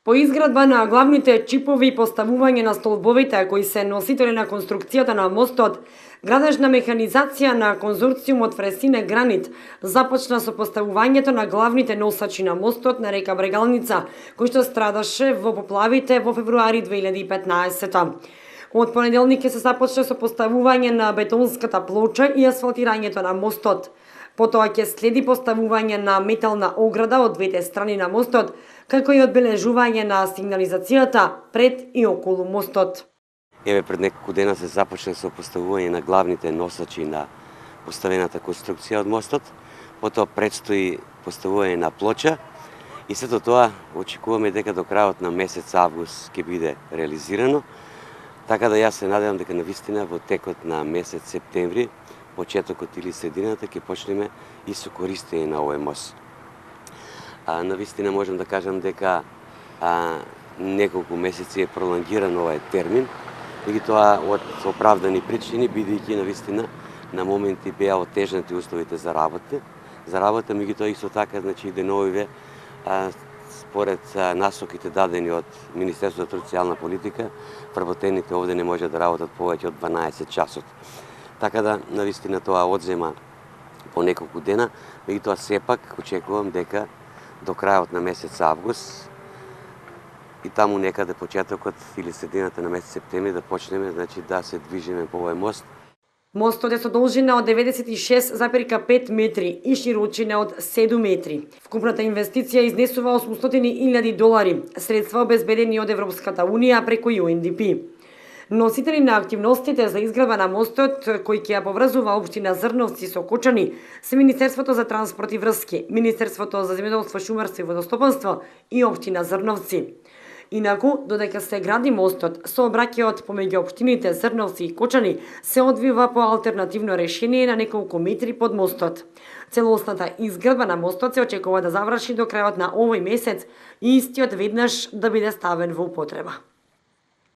По изградба на главните чипови и поставување на столбовите кои се носители на конструкцијата на мостот, градежна механизација на конзорциумот Фресине Гранит започна со поставувањето на главните носачи на мостот на река Брегалница, кој што страдаше во поплавите во февруари 2015. Од понеделник се започна со поставување на бетонската плоча и асфалтирањето на мостот. Потоа ќе следи поставување на метална ограда од двете страни на мостот, како и одбележување на сигнализацијата пред и околу мостот. Еве пред неколку дена се започна со поставување на главните носачи на поставената конструкција од мостот, потоа предстои поставување на плоча и сето тоа очекуваме дека до крајот на месец август ќе биде реализирано, така да јас се надевам дека навистина во текот на месец септември, почетокот или средината ќе почнеме и со користење на овој мост. Навистина можам да кажам дека неколку месеци е пролонгиран овој термин, меѓутоа од оправдани причини, бидејќи навистина на моменти беа отежнати условите за работа, меѓутоа исто така значи деновиве според насоките дадени од Министерството за социјална политика, вработените овде не може да работат повеќе од 12 часот. Така да, навистина тоа одзема по неколку дена, меѓутоа сепак очекувам дека до крајот на месец август и таму некаде почетокот или средината на месец септември да почнеме значи да се движиме по овој мост. Мостот е со должина од 96,5 метри и широчина од 7 метри. Вкупната инвестиција изнесува $800,000, средства обезбедени од Европската Унија преку UNDP. Носители на активностите за изградба на мостот, кој ќе ја поврзува општина Зрновци со Кочани, се Министерството за транспорт и врски, Министерството за земјоделство, шумарство и водостопанство и општина Зрновци. Инаку, додека се гради мостот, сообраќајот помеѓу општините Зрновци и Кочани се одвива по алтернативно решение на неколку метри под мостот. Целосната изградба на мостот се очекува да заврши до крајот на овој месец и истиот веднаш да биде ставен во употреба.